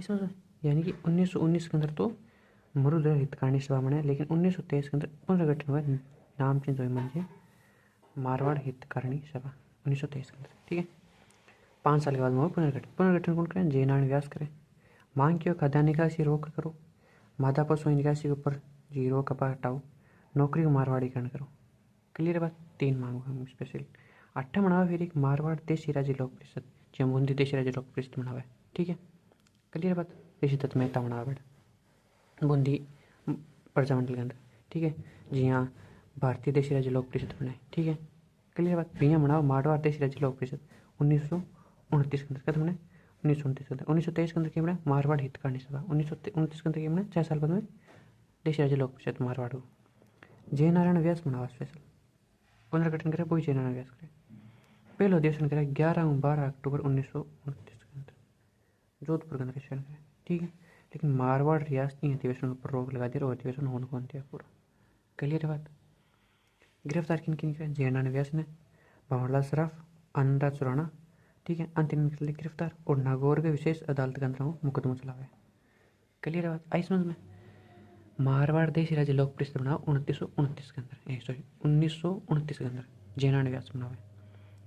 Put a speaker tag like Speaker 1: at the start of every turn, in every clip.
Speaker 1: इसमें यानी कि 1919 के अंदर तो मरुधर हितकारिणी सभा बने, लेकिन 1923 के अंदर पुनर्गठन हुआ, नाम चेंज हुए म्हणजे मारवाड़ हितकारिणी सभा 1923 के अंदर। ठीक है, 5 साल के बाद में हुआ पुनर्गठन। पुनर्गठन कौन करें? जय नारायण व्यास करें। मांग क्यों? खाद्यान्न निकासी रोक करो, मादा पशु निकासी के ऊपर जीरो कपा हटाओ, नौकरी को मारवाड़ीकरण करो। क्लियर है बात? 3 मांग हम स्पेशल 8 बनावा, फिर एक मारवाड़ देशी राज्य लोक परिषद, जो बूंदी देशी राज्य लोक परिषद बनावा है। ठीक है, क्लियर बात? ऋषि दत्त मेहता बनावा बेटा बूंदी प्रजामंडल के अंदर। ठीक है, जी हाँ, भारतीय देशी राज्य लोक परिषद बनाए। ठीक है, क्लियर बात? भैया बनाओ मारवाड़ देशी राज्य लोक परिषद 1929 के अंदर। कब बने? 1929 के अंदर। 1923 के अंदर क्या बना? मारवाड़ हितकारिणी सभा। 1929 के अंदर क्या बना? 6 साल बाद में देशी राज्य लोक परिषद मारवाड़ को। जय नारायण व्यास बनावा स्पेशल, पुनर्गठन करे वही जय नारायण व्यास करे। पहला अधिवेशन करे 11 और 12 अक्टूबर 1929 के अंदर जोधपुर के अंदर अधिवेशन करे। ठीक है, लेकिन मारवाड़ रियासत की अधिवेशन पर रोक लगा दी और अधिवेशन होने कौन दिया पूरा। क्लियर है बात? गिरफ्तार किन किन किया? जय नारायण व्यास ने, भंवरलाल सराफ, आनंदराज सुराणा। ठीक है, अंतिम निकले गिरफ्तार और नागौर के विशेष अदालत के अंदर मुकदमा चलावा है। क्लियर है बात? आई समझ में? मारवाड़ देशी राज्य लोक परिषद बनाओ 1929 के अंदर, सॉरी 1929 के अंदर जय नारायण व्यास बनावे।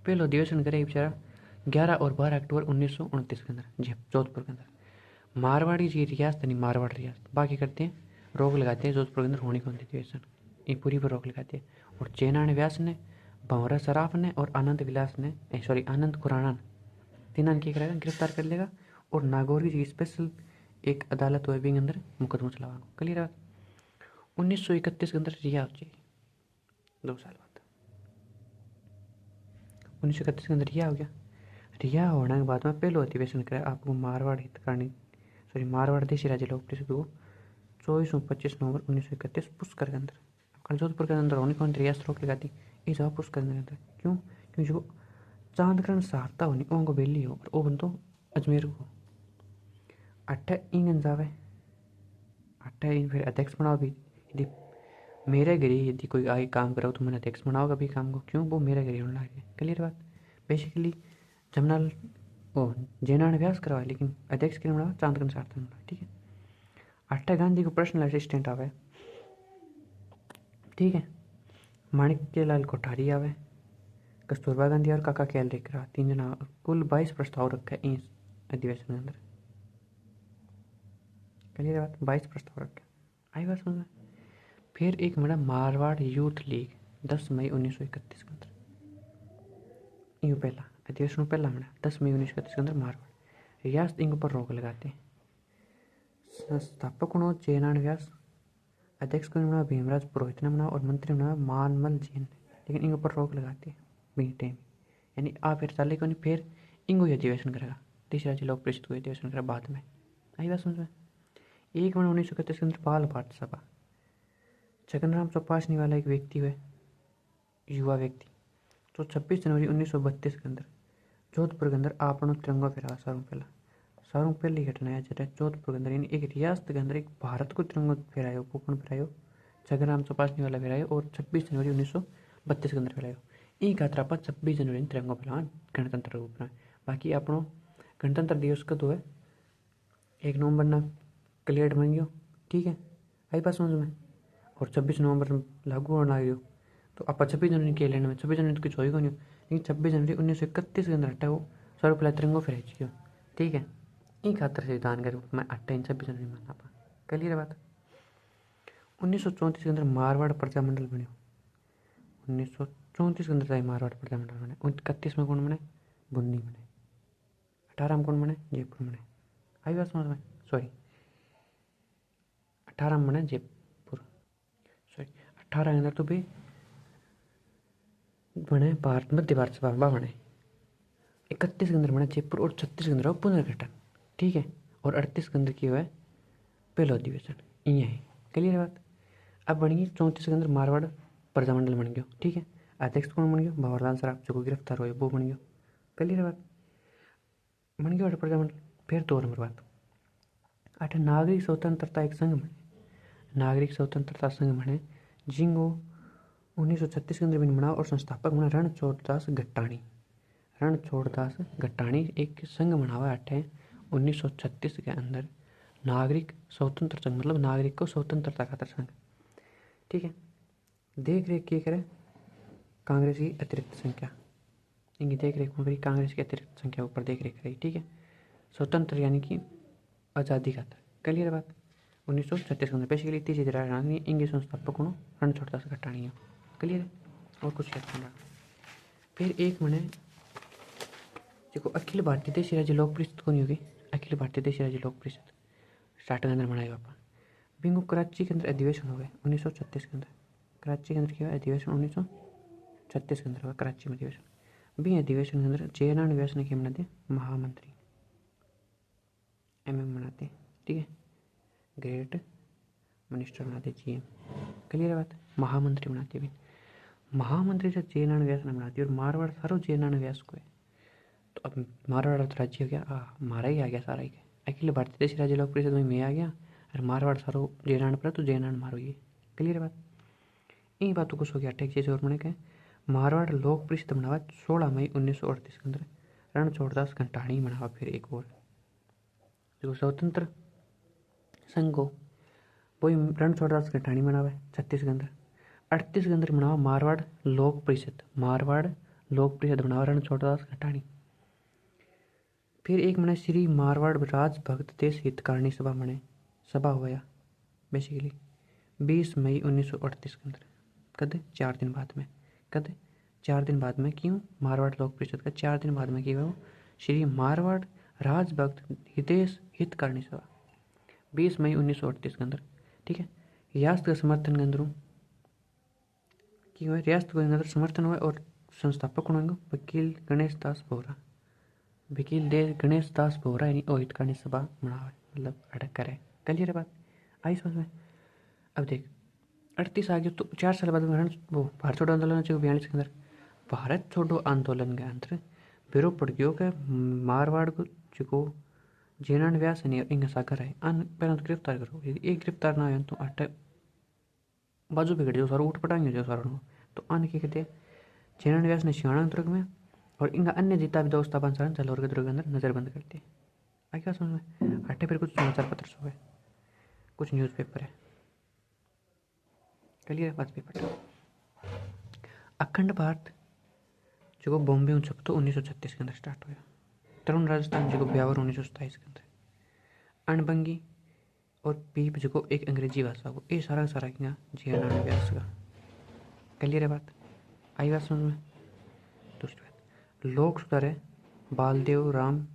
Speaker 1: पहला अधिवेशन करे बेचारा 11 और 12 अक्टूबर 1929 के अंदर जोधपुर के अंदर। मारवाड़ी जी रियासत नहीं, मारवाड़ रियासत बाकी करते हैं, रोक लगाते हैं जोधपुर के अंदर होने कौन अधिवेशन, ये पूरी पर रोक लगाते हैं। और जय नारायण व्यास ने, भंवरा सराफ ने और आनंद विलास ने, सॉरी आनंद खुराना ने, तीनों की करेगा गिरफ्तार कर लेगा और नागौर की स्पेशल एक अदालत हुए भी अंदर मुकदमा चलावा। क्लियर है? 1931 के अंदर रिहा हो जाएगी 2 साल बाद। 1931 के अंदर रिहा हो गया। रिहा होने के बाद में पहलो अधिवेशन करे आपको मारवाड़ हितकारिणी, सॉरी मारवाड़ देशी राज्य लोक परिषद को 24 और 25 नवंबर 1931 पुष्कर के अंदर। कल जोधपुर के अंदर होने कौन रियासत रोक लगाती इस पुष्कर के अंदर। क्यों? क्योंकि जो चांदकरण सहारता होनी उनको बेली हो और वो बन तो अजमेर को 8 इंगन जावे 8 इन फिर अध्यक्ष बनाओ भी। यदि मेरे घर यदि कोई आगे काम करो तो मैंने अध्यक्ष बनाओगा भी काम को। क्यों? वो मेरे घर होने लगे। क्लियर बात? बेसिकली जमनाल ओ जय नारायण व्यास करवाए, लेकिन अध्यक्ष किन बनावा? चांदकरण सहारता बनावा। ठीक है, 8 गांधी को पर्सनल असिस्टेंट आवे। ठीक है, माणिक्यलाल कोठारी आवे, कस्तूरबा गांधी और काका कैल लेकर 3 जना, कुल 22 प्रस्ताव रखे इस अधिवेशन के अंदर। क्लियर बात? 22 प्रस्ताव रखे। आई बात समझ में? फिर एक बना मारवाड़ यूथ लीग 10 मई 1931 के अंदर। यूँ पहला अधिवेशन पहला बना 10 मई 1931 के अंदर मारवाड़ रियासत इंग पर रोक लगाते हैं। संस्थापक बनो जय नारायण व्यास, अध्यक्ष को बना भीमराज पुरोहित ने बना और मंत्री बना मानमल जैन ने, लेकिन इनके ऊपर रोक लगाते हैं बीटे में। यानी आप फिर चाले को नहीं, फिर इंगो ही अधिवेशन करेगा देश राज्य लोक परिषद को अधिवेशन करेगा बाद में। आई बात समझ में? एक बना 1931 के अंदर बाल भारत सभा, छगनराम चौपासनी वाला एक व्यक्ति हुए, युवा व्यक्ति, तो 26 जनवरी 1932 के अंदर जोधपुर के अंदर आपनो तिरंगा फहराया सारों पहली घटना है जरा जोधपुर के अंदर, यानी एक रियासत के अंदर एक भारत को तिरंगा फहरायो, कौन फहरायो? छगनराम चौपासनी वाला फहरायो और 26 जनवरी 1932 के अंदर फहरायो। ई यात्रा पर 26 जनवरी तिरंगा फहरावा गणतंत्र रूप में। बाकी आपनो गणतंत्र दिवस कद हुए 1 नवंबर ना क्लियर बन गयो। ठीक है, आई बात समझ में? और 26 नवंबर लागू होने लग गयो, तो आप 26 जनवरी के लेने में 26 जनवरी तो कुछ होगा नहीं, लेकिन 26 जनवरी 1931 के अंदर हटा वो सर्वपहला तिरंगा फहराई चुकी। ठीक है, ई खातर संविधान के रूप में 8 26 जनवरी माना पा। क्लियर बात? 1934 के अंदर मारवाड़ प्रजामंडल बने। 1934 के अंदर मारवाड़ प्रजामंडल बने। 31 में कौन बने? बूंदी बने। 18 में कौन बने? जयपुर बने। आई बात समझ में? सॉरी 18 में बने जयपुर, सॉरी 18 के अंदर तो भी बने भारत मध्य भारत सभा बने। 31 के अंदर बने जयपुर और 36 के अंदर पुनर्गठन। ठीक है, और 38 के अंदर की हुआ है पहला अधिवेशन। ये है। क्लियर बात? अब बन गई 34 के अंदर मारवाड़ प्रजामंडल बन गया। ठीक है, अध्यक्ष कौन बन गया? भंवरलाल सराफ जो गिरफ्तार हुए वो बन गया। क्लियर बात? बन गया प्रजामंडल। फिर 2 नंबर बात 8 नागरिक स्वतंत्रता एक संघ बने। नागरिक स्वतंत्रता संघ बने जिंगो 1936 के अंदर भी बना और संस्थापक बना रणछोड़दास घट्टाणी। रणछोड़दास घट्टाणी एक संघ बना हुआ 8 है 1936 के अंदर नागरिक स्वतंत्र संघ, मतलब नागरिक को स्वतंत्रता खातर संघ, ठीक है। देख रेख की करे कांग्रेस की अतिरिक्त संख्या, इनकी देख रेख में करी कांग्रेस की अतिरिक्त संख्या ऊपर देख रेख रही, ठीक है। स्वतंत्र यानी कि आज़ादी खातर, क्लियर बात। 1936 के अंदर बेसिकली तीसरी राजधानी इंग्लिश संस्थापक को रणछोड़दास घटानी, क्लियर है। और कुछ याद करना। फिर एक मैंने देखो अखिल भारतीय देशी राज्य लोक परिषद कौन होगी, अखिल भारतीय देशी राज्य लोक परिषद स्टार्ट के अंदर बनाएगा अपन। बिंगो कराची के अंदर अधिवेशन हो गए 1936 के अंदर, कराची के अंदर क्या हुआ अधिवेशन 1936 के अंदर हुआ कराची में अधिवेशन। बी अधिवेशन के अंदर जयनारायण व्यास ने क्या बनाते महामंत्री, MM बनाते, ठीक है। ग्रेट मिनिस्टर बनाते GM, क्लियर है बात। महामंत्री बनाते भी, महामंत्री जब जयनारायण व्यास ने बनाती और मारवाड़ सारो जयनारायण व्यास को है, तो अब मारवाड़ राज्य हो गया हमारा ही आ गया सारा ही, अखिल भारतीय देशी राज्य लोक परिषद में मैं आ गया और मारवाड़ सारो जयनारायण पर, तो जयनारायण मारो ये, क्लियर है बात। इन बातों को सो गया अटैक चीज और मैंने कहा मारवाड़ लोक परिषद बनावा 16 मई 1938 के अंदर रणछोड़दास घंटाणी बनावा। फिर एक और जो स्वतंत्र संघ को वही रणछोड़दास घंटाणी बनावा 36 के अंदर। 38 के अंदर बनावा मारवाड़ लोक परिषद, मारवाड़ लोक परिषद बनावा रणछोड़दास घंटाणी। फिर एक मैंने श्री मारवाड़ राज भक्त देश हितकारिणी सभा मने सभा हुआ बेसिकली 20 मई 1938 के अंदर, कद 4 दिन बाद में, कद 4 दिन बाद में, क्यों मारवाड़ लोक परिषद का 4 दिन बाद में किया वो श्री मारवाड़ राजभक्त हितेश हितकारिणी सभा 20 मई 1938 के अंदर, ठीक है। रियासत का समर्थन के अंदर की हुआ, रियासत के अंदर समर्थन हुआ और संस्थापक कौन होंगे वकील गणेश दास बोहरा, वकील गणेश दास बोहरा यानी ओ हितकारिणी सभा बनावे, मतलब अटक करे, क्लियर है बात आई समझ में। अब देख 38 आ गया तो 4 साल बाद में वो भारत छोड़ो आंदोलन 42 के अंदर, भारत छोड़ो आंदोलन के अंदर विरोध पड़ गयो कि मारवाड़ को जो जयनारायण व्यास ने इंग सागर है अन पहले तो गिरफ्तार करो, यदि एक गिरफ्तार ना हो तो अट बाजू बिगड़ जाओ सारो, उठ पटांगे जो सारो, तो अन क्या कहते जयनारायण व्यास ने सियाणा दुर्ग में और इनका अन्य जितना भी दोस्त अपन सारे जलौर के दुर्ग के अंदर नजरबंद करते। आई क्या समझ में अट्ठे फिर कुछ समाचार पत्र सो है, कुछ न्यूज़पेपर है, क्लियर बात। पेपर अखंड भारत जो बॉम्बे में छपतो 1936 के अंदर स्टार्ट हुआ। तरुण राजस्थान जो ब्यावर 1927 के अंदर। अणबंगी और पीप जो एक अंग्रेजी भाषा को ये सारा सारा क्या जयनारायण व्यास का, क्लियर है बात आई बात समझ में। दूसरी बात लोक सुधार है बालदेव राम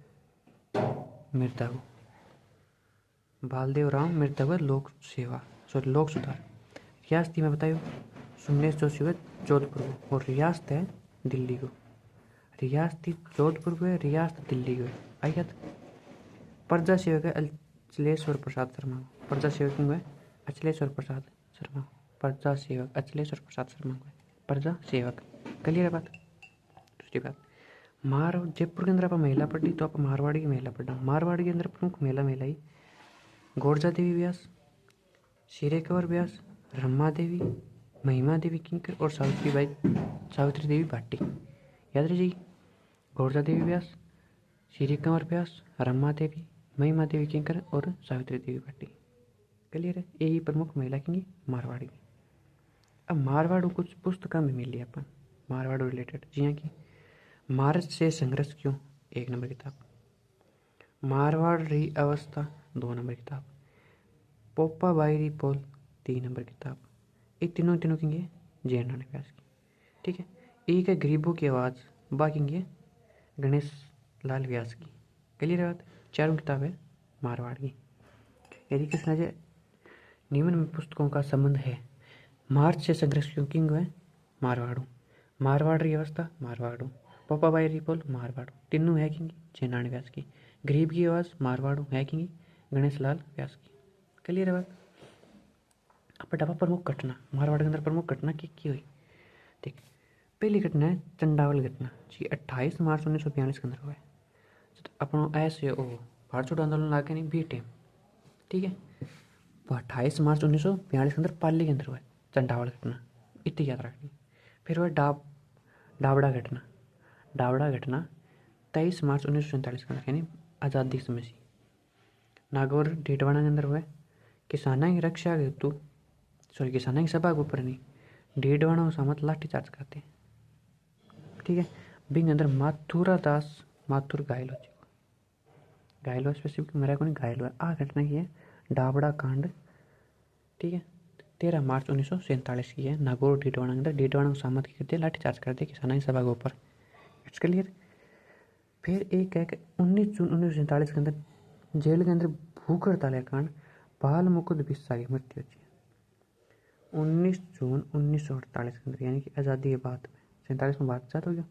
Speaker 1: मिर्दागु, बालदेव राम मिर्दागु लोक सेवा सॉरी लोक सुधार। रियासती में बताइयो सुमनेश जोशी हुए जोधपुर को और रियासत है दिल्ली को, रियासती जोधपुर को है, रियासत दिल्ली को है। आई बात। प्रजा सेवक है अचलेश्वर प्रसाद शर्मा, प्रजा सेवक है अचलेश्वर प्रसाद शर्मा, प्रजा सेवक अचलेश्वर प्रसाद शर्मा को है प्रजा सेवक, क्लियर है बात। दूसरी बात जयपुर के अंदर आप महिला पढ़ी तो आप मारवाड़ी की महिला पढ़ना। मारवाड़ी के अंदर प्रमुख महिला ही गोरजा देवी व्यास, शिरे कंवर व्यास, रमा देवी, महिमा देवी किंकर और सावित्री देवी भाटी। याद रखिए गोरजा देवी व्यास, श्री कंवर व्यास, रमा देवी, महिमा देवी किंकर और सावित्री देवी भाटी, क्लियर है। यही प्रमुख महिला की मारवाड़ी की। अब मारवाड़ कुछ पुस्तकें भी मिली अपन मारवाड़ रिलेटेड, जियाँ कि मार्च से संघर्ष क्यों 1 नंबर किताब, मारवाड़ री अवस्था 2 नंबर किताब, पोपा बाई पोल 3 नंबर किताब। ये तीनों की जयनारायण व्यास की, ठीक है। एक है गरीबों की आवाज़, बाकी की गणेश लाल व्यास की, क्लियर बात। चारों किताब है मारवाड़ की। यदि किस नजर निम्न में पुस्तकों का संबंध है मार्च से संघर्ष क्यों किंग है मारवाड़ू, मारवाड़ री अवस्था मारवाड़ू, पोपा बाई रिपोल मारवाड़ू, तीनों है कि जयनारायण व्यास की। गरीब की आवाज़ मारवाड़ू है कि गणेश लाल व्यास की, क्लियर है बात। अब डबा प्रमुख घटना मारवाड़ के अंदर प्रमुख घटना की हुई ठीक। पहली घटना है चंडावल घटना जी 28 मार्च 1942 के अंदर हुआ है। तो अपनों ऐसे ओ भारत छोड़ो आंदोलन लागे नहीं बी टाइम, ठीक है। 28 मार्च 1942 के अंदर पाली के अंदर हुआ है चंडावल घटना, इतनी याद रखनी। फिर हुआ डावड़ा घटना, डावड़ा घटना 23 मार्च 1947 के अंदर यानी आज़ादी समय से नागौर डेडवाणा के अंदर हुआ किसाना की रक्षा हेतु किसाना की सभा के ऊपर नहीं डेडवाणा सामत लाठी चार्ज करते। ठीक है। बिंग अंदर माथुरा दास माथुर घायल हुआ स्पेसिफिक मेरा को नहीं घायल हुआ। आ घटना की है डाबड़ा कांड। ठीक है। 13 मार्च 1947 की है। नागौर डेडवाणा के अंदर डेडवाणा सामत की करते लाठी चार्ज करते किसाना की सभा के ऊपर। It's clear. फिर एक है कि 19 जून 1947 के अंदर जेल के अंदर भूख हड़ताल के कारण बाल मुकुंद बिस्सा की मृत्यु हुई। 19 जून 1948 के अंदर यानी कि आज़ादी के बाद में 47 में बात हो गया।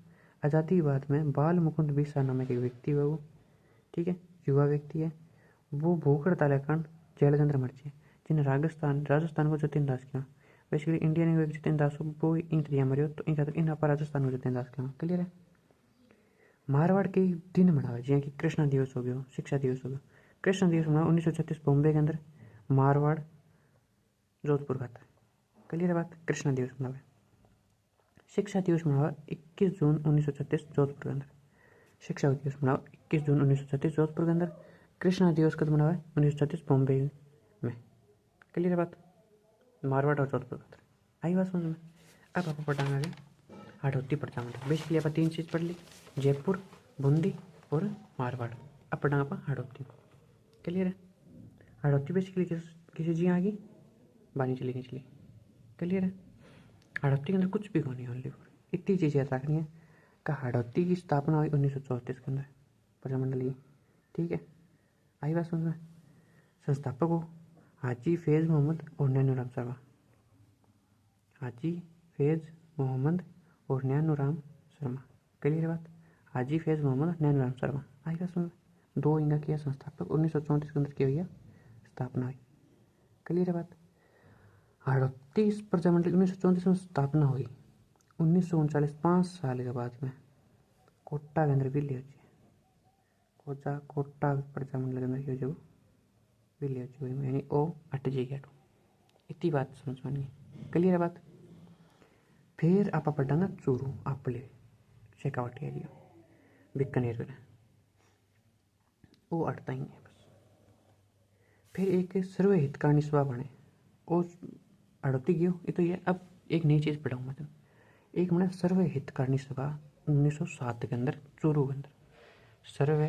Speaker 1: आज़ादी के बाद में बाल मुकुंद बिस्सा नामक एक व्यक्ति हुआ वो। ठीक है। युवा व्यक्ति है वो भूख हड़ताल के कारण जेल के अंदर मर जाए। जिन्हें राजस्थान को जतिन दास किया बेसिकली इंडियन ने जतिन दास वो इंत दिया मरियो तो इन आप राजस्थान को जतिन दास किया। क्लियर है। मारवाड़ के दिन मनावे जियां कि कृष्णा दिवस हो गया शिक्षा दिवस हो गया। कृष्णा दिवस मनावा 1936 बॉम्बे के अंदर मारवाड़ जोधपुर खाता है। क्लियर है बात। कृष्णा दिवस मनावे। शिक्षा दिवस मनावा 21 जून 1936 जोधपुर के अंदर। शिक्षा दिवस मनावा 21 जून 1936 जोधपुर के अंदर। कृष्णा दिवस कब मनावा 1936 बॉम्बे में। क्लियर है बात। मारवाड़ और जोधपुर का आई बात समझ में। अब आप पढ़ाना आगे हाड़ौती पड़ता मतलब बेसिकली आप 3 चीज़ पढ़ ली जयपुर बूंदी और मारवाड़। अब पढ़ा आप हाड़ौती। क्लियर है। हाड़ौती बेसिकली किसी जी आ गई बानी चली चली। क्लियर है। हाड़ौती के अंदर कुछ भी होनी ओनली फॉर इतनी चीज़ें याद रखनी है कि हाड़ौती की स्थापना हुई 1934 के अंदर प्रजामंडल की। ठीक है। आई बात समझ में। संस्थापक हो हाजी फैज़ मोहम्मद और नैनूराम शर्मा। हाजी फैज़ मोहम्मद और नैनूराम शर्मा। क्लियर है बात। हाजी फैज़ मोहम्मद और नैनूराम शर्मा। आई बात समझ में। 2 इनका किया संस्थापक 1934 के अंदर किया हुआ स्थापना हुई। क्लियर है बात। हाड़ौती प्रजामंडल 1934 में स्थापना हुई। 1939 5 साल के बाद में कोटा के अंदर विलय हो कोटा प्रजामंडल के अंदर जो विलय हो यानी ओ हट जाएगा। इतनी बात समझ में नहीं। क्लियर है बात। फिर आप पढ़ाना चूरू आपले शेखावटी एरिया बीकानेर में वो अटता ही है बस। फिर एक सर्व हितकारिणी सभा बने वो अड़ती गयो ये तो ये। अब एक नई चीज़ पढ़ाऊँ मतलब एक मैंने सर्व हितकारिणी सभा 1907 के अंदर चूरू के अंदर सर्व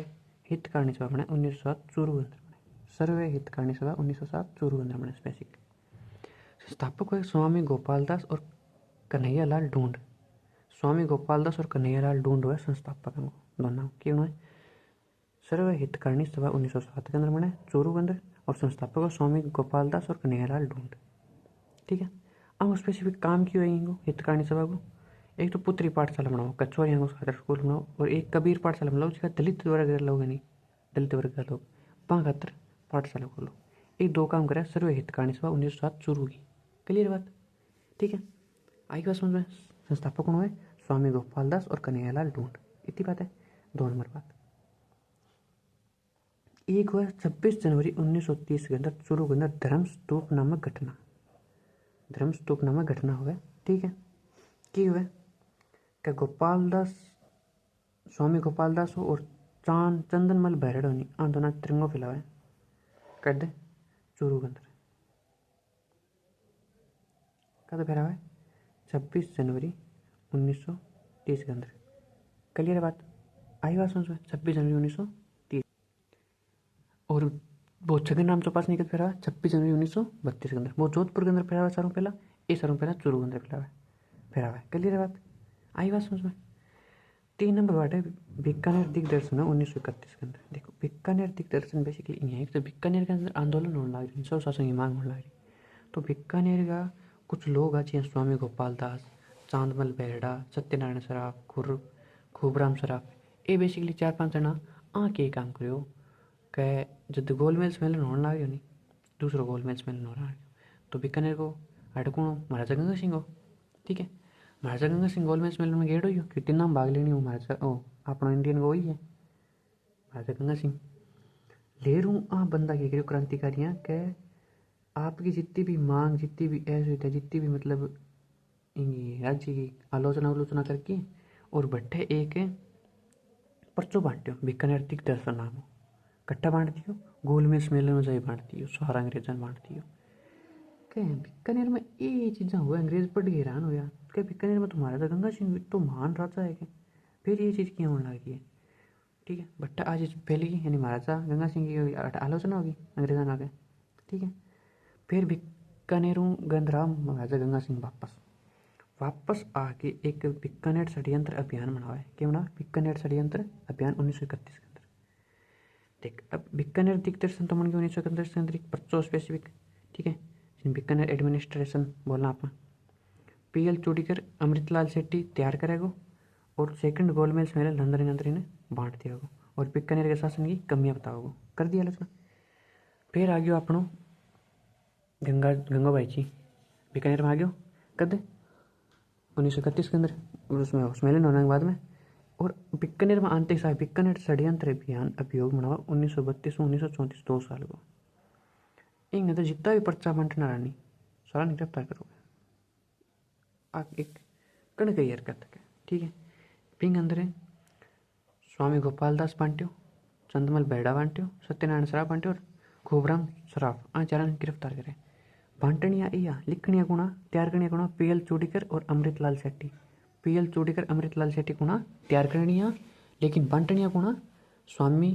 Speaker 1: हितकारिणी सभा बने 1907 चूरू के अंदर बने। सर्व हितकारिणी सभा 1907 चूरू के अंदर बने स्पेसिफिक। संस्थापक हुए स्वामी गोपाल दास और कन्हैया लाल ढूंढ। स्वामी गोपाल दास और कन्हैया लाल ढूंढ हुए संस्थापक दोनों कि उन्होंने सर्व हितकारिणी सभा 1907 के अंदर बने चूरू के अंदर और संस्थापक स्वामी गोपाल दास और कन्हैया लाल ढूंढ। ठीक है। अब स्पेसिफिक काम क्यों है इनको हितकारिणी सभा को। एक तो पुत्री पाठशाला बनाओ कचौरियाँ को खातर स्कूल बनाओ और एक कबीर पाठशाला बनाओ जिसका दलित वर्ग के लोग नहीं दलित वर्ग के लोग वहाँ खातर पाठशाला खोलो। एक 2 काम करें सर्व हितकारिणी सभा 1907 शुरू की। क्लियर बात। ठीक है। आई बात समझ में। संस्थापक कौन हुए स्वामी गोपाल दास और कन्हैया लाल ढूंढ। इतनी बात है। 2 नंबर बात। एक हुआ 26 जनवरी 1930 के अंदर चूरू के अंदर धर्मस्तूप नामक घटना हुआ। ठीक है। की हुआ क्या गोपाल दास स्वामी गोपाल दास हो और चंदनमल भैरड़ ने आंदोलन तिरंगो फैलावे कर दे चूरू के अंदर कद फैलावे 26 जनवरी 1930 के अंदर। क्लियर बात। आई बात समझ में। 26 जनवरी 1930 और वो छगन राम चौपासी कद फैलावा 26 जनवरी 1932 के अंदर। वो जोधपुर के अंदर फैलावा सारों पहला ये सारों पहला चूरू के अंदर फैलावा। क्लियर बात। आई बात समझ में। 3 नंबर वर्ड है बीकानेर दिग्दर्शन है 1931 के अंदर। देखो बीकानेर दिग्दर्शन बेसिकली ये है तो बीकानेर के अंदर आंदोलन होने लग रही स्वशासन की मांग होने लग रही। तो बीकानेर का कुछ लोग आज स्वामी गोपाल दास चांदमल बेहड़ा सत्यनारायण सराफ खूबराम सराफ ये बेसिकली 4-5 जना के काम करो कै जब गोलमेल सम्मेलन होने लग नहीं दूसरा गोलमेल सम्मेलन हो रहा तो बीकानेर को अटकूँ महाराजा गंगा सिंह हो। ठीक है। महाराजा गंगा सिंह गोलमेल सम्मेलन में गेट हो कि 3 नाम भाग लेनी हो महाराजा अपना इंडियन को वही है महाराजा गंगा सिंह लेरू आ बंदा क्या करो क्रांतिकारियाँ के आपकी जितनी भी मांग जितनी भी असुविधा जितनी भी मतलब राज्य की आलोचना करके और भट्टे एक पर्चो बांटो बीकानेर दिग्दर्शन नाम कट्टा बांट दियो गोल में सम्मेलन में जाई बांटती हो, सारा अंग्रेजन बांटती हो। कहीं बीकानेर में ये चीज़ा हुआ, अंग्रेज पढ़ के हैरान हो गया क्या बीकानेर में तुम्हारा तो गंगा सिंह तो महान राजा है क्या, फिर ये चीज़ क्यों होने लगी है। ठीक है, बट आज पहले की यानी महाराजा गंगा सिंह की आलोचना होगी अंग्रेजों ने आगे। ठीक है, फिर बीकानेर गंधराम महाराजा गंगा सिंह वापस आके एक बीकानेर षड्यंत्र अभियान बनावा है। क्या बना, बीकानेर षड्यंत्र अभियान 1931 के अंदर। देख अब बीकानेर दिग्दर्शन तो मन के 1931 के अंदर एक पर्चो स्पेसिफिक। ठीक है, बीकानेर एडमिनिस्ट्रेशन बोलना आप PL चूड़ीकर अमृतलाल सेठी तैयार करेगा और सेकंड गोलमेल सम्मेलन लंदन के अंदर इन्हें बांट दिया होगा और बीकानेर के शासन की कमियां बताओगे, कर दिया आलोचना। फिर आ गयो अपनो गंगाबाई जी बीकानेर में आ गयो कद 1931 के अंदर, उसमें सम्मेलन होने के बाद में। और बीकानेर में आंतरिक साहब बीकानेर षड्यंत्र अभियान अभियोग मनावा 1932 1934 2 साल को। इन तो जितना भी पर्चा बंटना रानी सारा गिरफ्तार करोगे एक कण कई हरकत है। ठीक है, पिंग अंदर है स्वामी गोपाल दास बांट्यो, चंदमल बेड़ा बांट्यो, सत्यनारायण सराफ बांट्यो और खूबराम सराफ आचार्य गिरफ्तार करे। बांटनिया इया लिखनिया गुणा तैयार करनिया गुणा PL चूड़ीकर और अमृतलाल सेठी। PL चूड़ीकर अमृतलाल सेठी गुणा तैयार करनिया, लेकिन बांटनिया गुणा स्वामी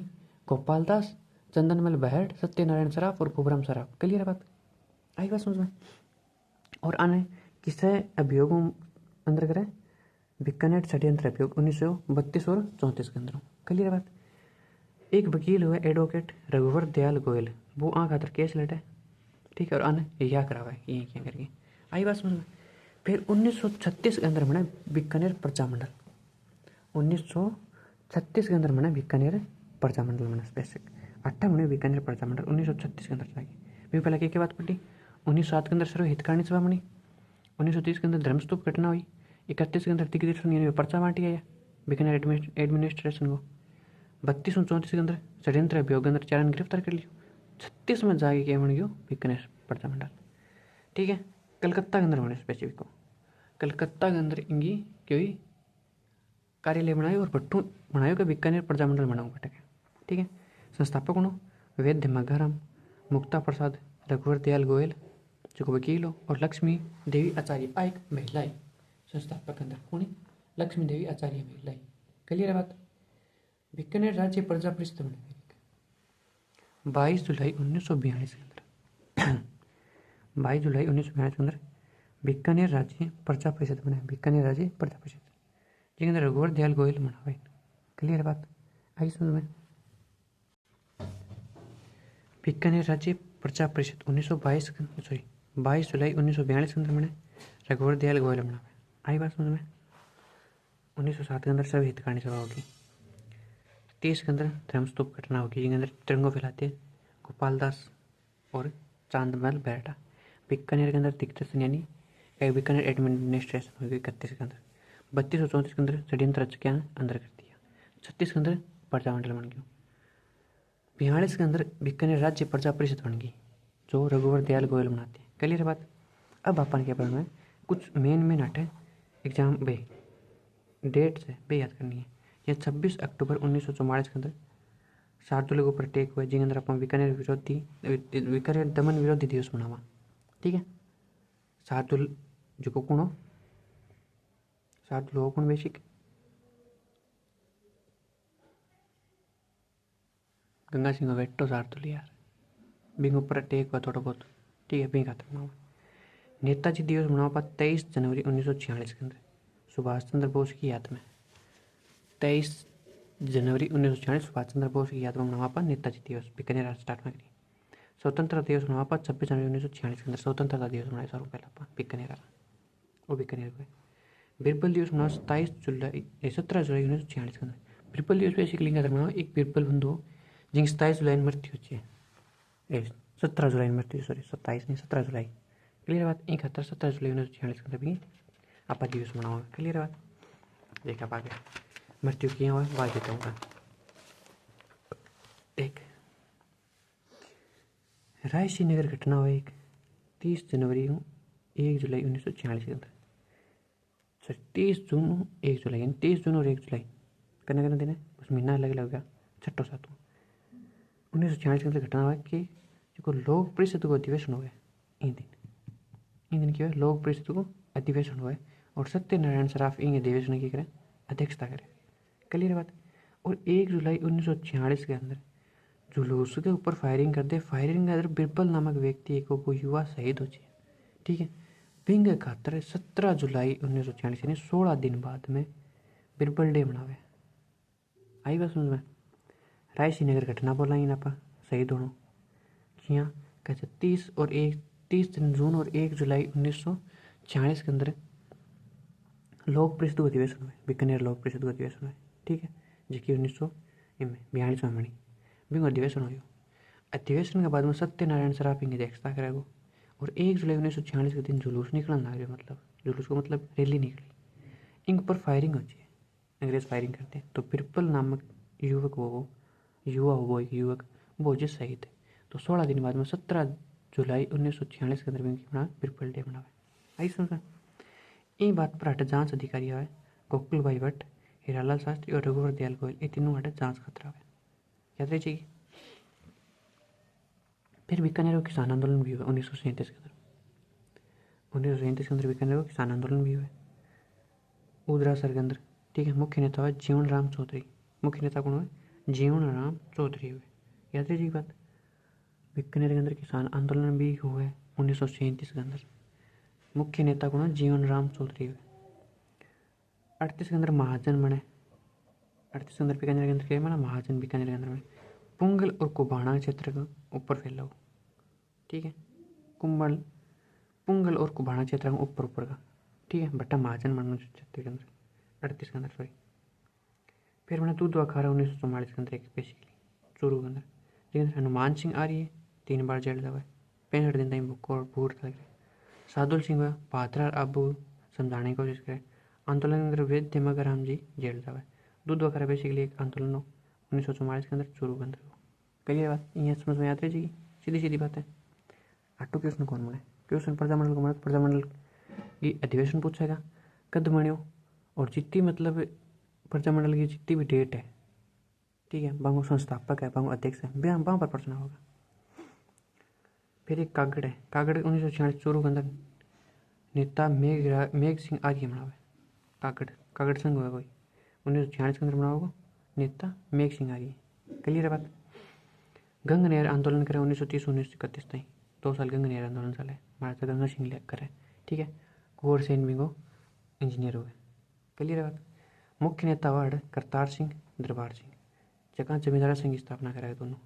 Speaker 1: गोपाल दास, चंदनमल बहड़, सत्यनारायण सराफ और खूबराम सराफ। क्लियर है बात, आई बात समझ में। और आने किसे अभियोगों अंदर करें, बीकानेर षड्यंत्र अभियोग 1932 और 34 के अंदर। क्लियर बात। एक वकील हुए एडवोकेट रघुवर दयाल गोयल, वो खातर केस लड़े। ठीक है, और अन्य यह करावा है ये क्या करके, आई बात समझ में। फिर 1936 के अंदर बना बीकानेर प्रजा मंडल। 1936 के अंदर बना बीकानेर प्रजा मंडल बना स्पेसिफिक 8 महीने बीकानेर प्रजा मंडल 1936 के अंदर जाएगी। मैं पहले क्या बात पढ़ी, 1907 के अंदर सर्व हितकारिणी सभा बनी, 1930 के अंदर धर्मस्तूप घटना हुई, 31 के अंदर दिग्दर्शन यानी पर्चा बांटी है बीकानेर एडमिनिस्ट्रेशन को, 32 और 34 के अंदर षड्यंत्र अभियोग के अंदर चारण गिरफ्तार कर लियो, 36 में जाके क्या बन गयो बीकानेर प्रजा मंडल। ठीक है, कलकत्ता के अंदर बने स्पेसिफिक को, कलकत्ता के अंदर इंगी क्यों कार्यालय बनाए और भट्टू बनाए का बीकानेर प्रजा मंडल बनाऊ घटक। ठीक है, संस्थापक हो वैद्य मघाराम, मुक्ता प्रसाद, रघुवर दयाल गोयल जो वकील हो और लक्ष्मी देवी आचार्य आ एक महिला है संस्थापक अंदर कौन, लक्ष्मी देवी आचार्य महिला है। क्लियर है बात। बीकानेर राज्य प्रजा परिषद बने 22 जुलाई 1942 के अंदर 22 जुलाई 1942 के अंदर बीकानेर राज्य प्रजा परिषद बने, बीकानेर राज्य प्रजा परिषद जिसके अंदर रघुवर दयाल गोयल बना हुआ। क्लियर है बात, आई समझ में। बीकानेर राज्य प्रजा परिषद 22 जुलाई 1942 के अंदर बने, रघुवर दयाल गोयल बना हुआ। आई बात समझ में। 1907 के अंदर सर्व हितकारिणी सभा होगी, 30 के अंदर धर्मस्तूप घटना होगी जिसके अंदर तिरंगों फैलाते गोपाल दास और चांदमल बेहटा। बीकानेर के अंदर दिग्दर्शन यानी बीकानेर एडमिनिस्ट्रेशन होगी 31 के अंदर, 32 और 34 के अंदर षड्यंत्र रच के अंदर कर दिया, 36 के अंदर प्रजा मंडल बन गया, 42 के अंदर बीकानेर राज्य प्रजा परिषद बन गई जो रघुवर दयाल गोयल बनाते हैं। क्लियर है बात। अब अपन क्या पढ़ना है, कुछ मेन हटे एग्जाम बे डेट से बे याद करनी है। यह 26 अक्टूबर 1944 के अंदर शार्दुल के ऊपर अटैक हुआ जिसके अंदर अपन बीकानेर दमन विरोधी दिवस मनावा। ठीक है, शार्दुल जो कौन हो, शार्दुल हो कौन बेसिक गंगा सिंह का बेटो शार्दुल यार, बिंग ऊपर अटैक हुआ थोड़ा बहुत। ठीक है, बिंग खातर मनावा। नेताजी दिवस मनावा 23 जनवरी 1946 के अंदर सुभाष चंद्र बोस की याद में, 23 जनवरी 1946 सुभाष चंद्र बोस की याद में मनावा नेताजी दिवस बीकानेर स्टार्ट में करी। स्वतंत्रता दिवस मनावा 26 जनवरी 1946 के अंदर स्वतंत्रता दिवस मनाया सारों पहला बीकानेर और बीकानेर को। बिरबल दिवस मनावा 17 जुलाई 1946 के अंदर। बिरबल दिवस बेसिकली क्या मनावा, एक बिरबल बंधु जिनकी 27 जुलाई मृत्यु होती है, 17 जुलाई मृत्यु, सॉरी 27 नहीं 17 जुलाई। क्लियर बात। 17 जुलाई 1946 के अंदर भी आपा दिवस मनाओ। क्लियर बात। देखा आगे मृत्यु किया हुआ बात देता हूँ। एक रायसीनगर घटना हुआ एक 30 जनवरी 1 जुलाई 1946 के अंदर, सॉरी 30 जून 1 जुलाई, यानी 30 जून और 1 जुलाई करने दिन है, बस महीना अलग अलग गया, छठो सातों। 1946 के अंदर घटना हुआ कि जो लोक परिषद को अधिवेशन हुआ इन दिन क्या है लोक परिषद को अधिवेशन हुआ है और सत्यनारायण सराफ इन अधिवेशन की करें अध्यक्षता करें। क्लियर बात। और 1 जुलाई 1946 के अंदर जुलूस के ऊपर फायरिंग कर दे। फायरिंग के अंदर बिरबल नामक व्यक्ति एक वो युवा शहीद हो जाए। ठीक है। बिंग खातर 17 जुलाई 1946 यानी 16 दिन बाद में बिरबल डे मनावे। आई बात समझ में। रायसी नगर घटना बोला इन आप शहीद होना यहाँ कहते 30 जून और 1 जुलाई 1946 के अंदर लोक परिषद अधिवेशन हुए। बीकानेर लोक परिषद अधिवेशन हुए। ठीक है। जिसकी 1942 में बनी बिंग अधिवेशन हो। अधिवेशन के बाद में सत्यनारायण सराफ की अध्यक्षता करेगा और 1 जुलाई 1946 के दिन जुलूस निकलना लगे। मतलब जुलूस को मतलब रैली निकली। इन पर फायरिंग होती है। अंग्रेज फायरिंग करते हैं तो बिरबल नामक युवक वो जो शहीद है। तो 16 दिन बाद में 17 जुलाई 1946 के अंदर बिरबल डे मनावे। आई समझ। ये बात पर हट जांच अधिकारी है गोकुल भाई भट्ट, हीरालाल शास्त्री और रघुवर दयाल गोयल। ये तीनों हटे जांच खतरा है। याद रखिए। फिर बीकानेर किसान आंदोलन भी हुआ 1937 के अंदर। 1937 के अंदर बीकानेर किसान आंदोलन भी हुआ उदरासर के अंदर। ठीक है। मुख्य नेता हुआ जीवन राम चौधरी। मुख्य नेता कौन हुए? जीवन राम चौधरी हुए। याद रखिए बात। बीकानेर के अंदर किसान आंदोलन भी हुए 1937 के अंदर। मुख्य नेता कौन है? जीवन राम चौधरी हुए। 38 के अंदर महाजन बने। 38 के अंदर बीकानेर के अंदर क्या बना? महाजन बीकानेर के अंदर बने। पुंगल और कुबाणा क्षेत्र के ऊपर फैला हुआ। ठीक है। पुंगल और कुबाणा क्षेत्र का ऊपर का। ठीक है। भट्टा महाजन बना क्षेत्र के अंदर 38 के अंदर सॉरी। फिर मैंने दूध अखाड़ा 1944 के अंदर एक बेसिकली चूरू के अंदर। ठीक है। हनुमान सिंह आ रही है 3 बार जेल जावा 65 दिन तक भूख और भूख लग रही। सादुल सिंह हुआ भादरा आबू समझाने की कोशिश करे। आंदोलन के अंदर वेद दिमागराम जी जेल जावा। दूध अखाड़ा बेसिकली एक आंदोलन हो 1944 के अंदर चूरू के अंदर। कलियर बात यहाँ समझ में आती है। सीधी सीधी बात है। आटो क्वेश्चन कौन बने? क्वेश्चन प्रजामंडल को मत प्रजामंडल की अधिवेशन पूछेगा कद बण्यो और जितनी मतलब प्रजामंडल की जितनी भी डेट है। ठीक है। बांगो संस्थापक है बांगो अध्यक्ष है वहाँ पर प्रश्न होगा। फिर एक कागड़ है। कागड़ 1946 चूरू के अंदर नेता मेघ सिंह आर्य मनावे। कागड़ संघ हुआ कोई 1946 के अंदर मना होगा नेता मेघ सिंह आर्य। क्लियर है बात। गंग नहर आंदोलन करे 1930-1931 तक 2 साल गंग नहर आंदोलन चले। महाराजा गंगा सिंह करे। ठीक है। कुंवर सेन भी को इंजीनियर हुए। क्लियर है बात। मुख्य नेता हुआ करतार सिंह दरबार सिंह। जगह जमींदारा संघ की स्थापना कराए दोनों।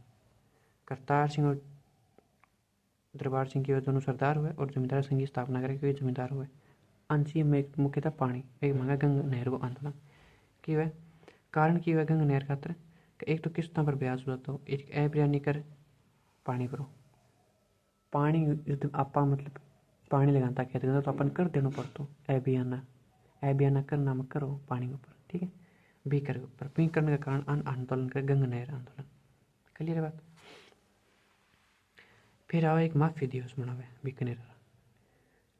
Speaker 1: करतार सिंह और दरबार सिंह की दोनों सरदार हुए और जमींदार संघ की स्थापना करे क्योंकि जमींदार हुए। अंशी में मुख्यतः पानी एक मंगा गंग नहर को आंदोलन की हुआ कारण की हुआ गंग नहर खातर एक तो किस्तों पर ब्याज हुआ तो एक अभियानी कर पानी भरो पानी आपा मतलब पानी लगाता कहते हैं तो अपन कर देना पड़तो अभियाना कर नामक करो पानी के ऊपर। ठीक है। भी कर ऊपर भी करने का कारण आंदोलन कर गंग नहर आंदोलन। क्लियर बात। फिर आओ एक माफी दिवस मनावे बीकानेर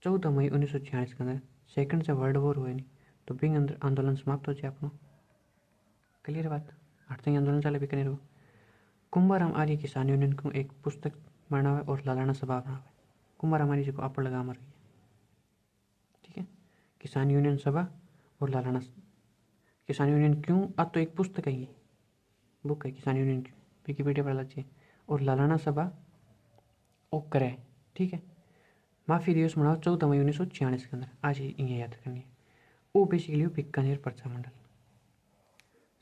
Speaker 1: 14 मई 1946 के अंदर सेकंड से वर्ल्ड वॉर हुए नहीं तो बिंग अंदर आंदोलन समाप्त हो जाए अपनों। क्लियर बात। हटते आंदोलन चले बीकानेर को। कुंभाराम आर्य किसान यूनियन को एक पुस्तक बनावे और लालाना सभा बनावे। कुंभाराम आर्य को आप लगा मर गई। ठीक है। किसान यूनियन सभा और लालाना किसान यूनियन क्यों तो एक पुस्तक है ये बुक है किसान यूनियन की विकीपीडिया पर अलग चाहिए और लालाना सभा ओ करे। ठीक है। माफी दिवस मनाओ 14 मई 1946 के अंदर। आज ये याद करनी है। वो बेसिकली बीकानेर प्रजामंडल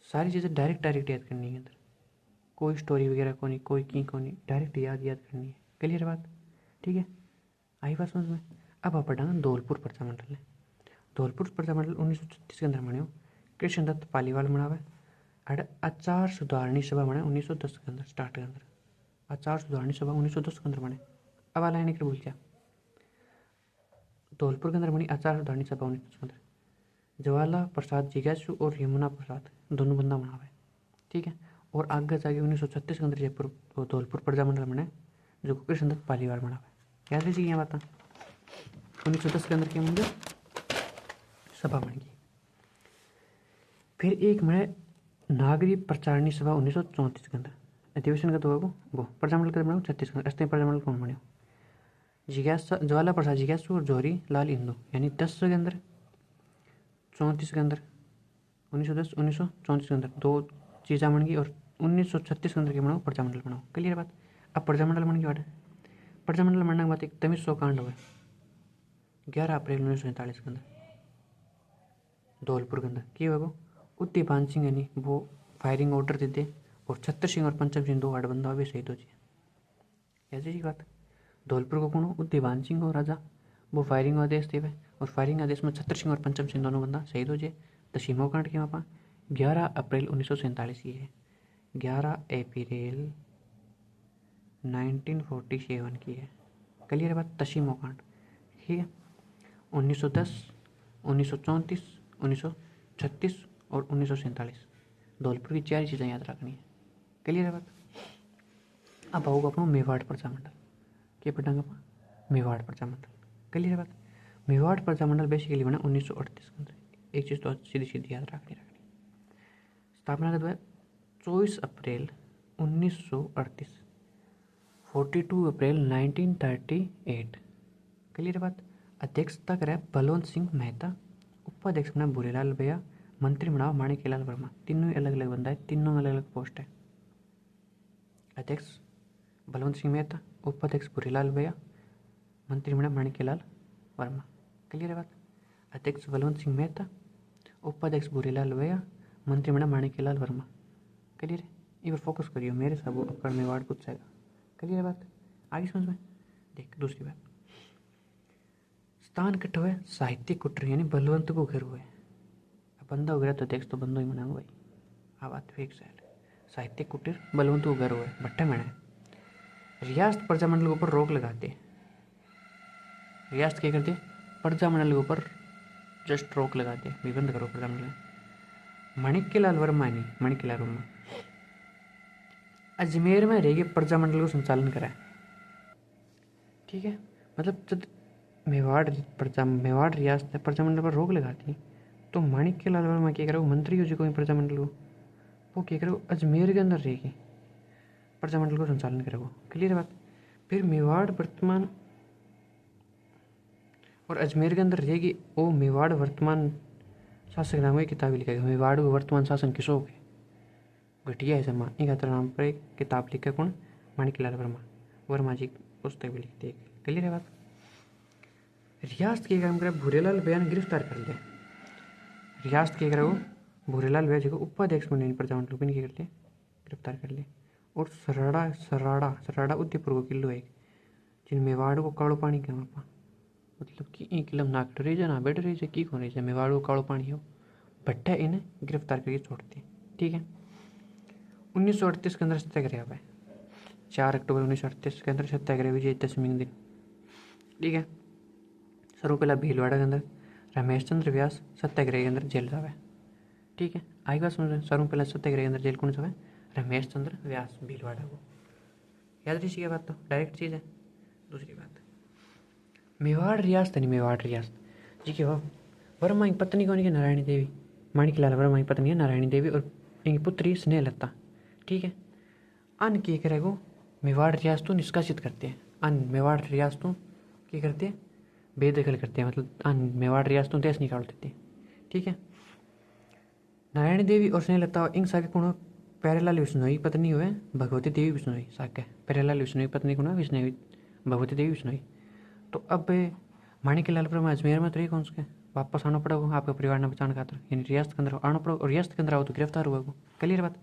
Speaker 1: सारी चीज़ें डायरेक्ट याद करनी है। अंदर कोई स्टोरी वगैरह को नहीं कोई की को नहीं डायरेक्ट याद करनी है। क्लियर बात। ठीक है। आई बात समझ में। अब आप पढ़ा धौलपुर प्रजामंडल है। धौलपुर प्रजामंडल 1936 के अंदर बने कृष्णदत्त पालीवाल मनावे अड़ आचार सुधारणी सभा बने 1910 के अंदर स्टार्ट के अंदर। आचार सुधारणी सभा 1910 के अंदर बने। अब आ लाइन भूल जा धौलपुर के अंदर बनी आचार सुधारणी सभा 1910 के अंदर। जवाहरलाल प्रसाद जिज्ञासु और यमुना प्रसाद दोनों बंदा बनावे। ठीक है। और आगे जाके 1936 के अंदर जयपुर धौलपुर प्रजामंडल बने जो कृष्णदत्त पालीवाल बनावे। याद रखिए ये बात 1910 के अंदर क्या बन सभा बन गई। फिर एक मैंने नागरिक प्रचारणी सभा 1934 के अंदर अधिवेशन का तो वो प्रजामंडल का बनाओ 36 के अंदर। अस्थायी प्रजामंडल कौन बने? जिज्ञासा ज्वाला प्रसाद जिज्ञासु और जौहरी लाल इंदु, यानी 10 के अंदर 34 के अंदर 1910 1934 के अंदर दो चीज़ा बन गई, और 1936 के अंदर के बनाओ प्रजामंडल बनाओ। क्लियर बात। अब प्रजामंडल बन गया। प्रजामंडल बनने के बाद एक तमिल कांड हुआ 11 अप्रैल 1947 के अंदर धौलपुर के अंदर की हुआ। उद्दी पान सिंह यानी वो फायरिंग ऑर्डर दे दे, और छत्र सिंह और पंचम सिंह दो हड़बंदा भी शहीद हो जाए। ऐसी ही बात। धौलपुर को कौन उद्दीवान सिंह और राजा वो फायरिंग आदेश थे, और फायरिंग आदेश में छत्र सिंह और पंचम सिंह दोनों बंदा शहीद हो जाए। तो सीमो कांड के वहाँ 11 अप्रैल 1947 की है, 11 अप्रैल 1947 की है। क्लियर बात। तसीमो कांड ठीक है। 1910 1934 1936 और 1947 धौलपुर की 4 चीज़ें याद रखनी है। क्लियर बात। अब आओगे अपना मेवाड़ प्रजामंडल के पढ़ांगे अपन मेवाड़ प्रजामंडल। क्लियर बात। मेवाड़ प्रजामंडल बेसिकली बना 1938 के अंदर। एक चीज़ तो सीधी सीधी याद रखनी। स्थापना का 24 अप्रैल 1938, 42 अप्रैल 1938। क्लियर बात। अध्यक्षता करे बलवंत सिंह मेहता, उपाध्यक्ष बना भूरेलाल भैया, मंत्री बना माणिक्यलाल वर्मा। तीनों अलग अलग बंदा है, तीनों अलग अलग पोस्ट है। अध्यक्ष बलवंत सिंह मेहता, उपाध्यक्ष भूरेलाल भैया, मंत्री बना माणिक्यलाल वर्मा। क्लियर बात। अध्यक्ष बलवंत सिंह मेहता, उपाध्यक्ष भूरेलाल भैया, मंत्री बना माणिक्यलाल वर्मा। क्लियर है। एक बार फोकस करियो, मेरे सब अपर मेवाड़ पूछ जाएगा। क्लियर बात। आगे समझ में। देख दूसरी बात, स्थान कट हुए साहित्य कुटर यानी बलवंत को घर हुए। अब बंदा हो गया तो अध्यक्ष तो बंदो ही मनाऊंगा भाई। अब बात फिक्स है। साहित्य कुटीर बलवंत को घर हुए भट्टे मैंने रियासत प्रजामंडल के ऊपर रोक लगाते। रियासत क्या करते? प्रजामंडल के ऊपर जस्ट रोक लगाते, विबंध करो प्रजामंडल। माणिक्यलाल वर्मा नहीं, माणिक्यलाल वर्मा अजमेर में रहेगी प्रजामंडल को संचालन कराए। ठीक है। मतलब जब मेवाड़ रियासत प्रजामंडल पर रोक लगाती, तो माणिक्यलाल वर्मा क्या करो मंत्री हो जो कोई प्रजामंडल को, वो क्या करो अजमेर के अंदर रहेगी प्रजामंडल को संचालन करेगा। क्लियर बात। फिर मेवाड़ वर्तमान और अजमेर के अंदर रहेगी वो मेवाड़ वर्तमान शासक नाम की किताब लिखेगा। मेवाड़ को वर्तमान शासन किसो के घटिया है समा एक नाम पर एक किताब लिखा कौन? माणिक्यलाल वर्मा। वर्मा जी पुस्तक भी लिखते हैं। क्लियर है बात। रियासत के काम करे भूरेलाल भैया ने गिरफ्तार कर लिया। रियासत के करे वो भूरेलाल भैया जी को उपाध्यक्ष बने प्रजामंडल को क्या करते गिरफ्तार कर लिए। और सराड़ा उदयपुर को किलो है जिन मेवाड़ को कालो पानी के वहाँ मतलब कि एक किलो नाक रही जा ना बैठ रही है की कौन रही है मेवाड़ को कालो पानी हो भट्टा इन्हें गिरफ्तार करके छोड़ती। ठीक है। 1938 के अंदर सत्याग्रह हुआ है। 4 अक्टूबर 1938 के अंदर सत्याग्रह विजयदशमी के दिन। ठीक है। सर्व पहला भीलवाड़ा के अंदर रमेश चंद्र व्यास सत्याग्रह के अंदर जेल जावे। ठीक है। आई बात समझ। सर्व पहला सत्याग्रह के अंदर जेल कौन जावे? रमेश चंद्र व्यास भीलवाड़ा को। याद रही ये बात तो डायरेक्ट चीज़ है। दूसरी बात मेवाड़ रियासत नहीं मेवाड़ रियासत जी के वर्मा की पत्नी कौन की नारायणी देवी। माणिक्यलाल वर्मा की पत्नी है नारायणी देवी और इनकी पुत्री स्नेहलता। ठीक है। अन की करेगो मेवाड़ रियासतों निष्कासित करते हैं। अन मेवाड़ रियासतों क्या करते हैं बेदखल करते हैं, मतलब अन मेवाड़ रियासतों देश निकाल देते हैं। ठीक है। नारायणी देवी और स्नेहलता इन साके को प्यारेलाल विश्नोई पत्नी हुए भगवती देवी विश्नोई साके। प्यारेलाल विश्नोई पत्नी को विष्णु भगवती देवी विश्नोई। तो अब माणिक्यलाल वर्मा अजमेर में तो रही कौन सके वापस आना पड़ेगा आपके परिवार ने बचाने खातर, यानी रियासत के अंदर आना पड़ेगा। और रियासत के अंदर आओ तो गिरफ्तार हुआ। क्लियर बात।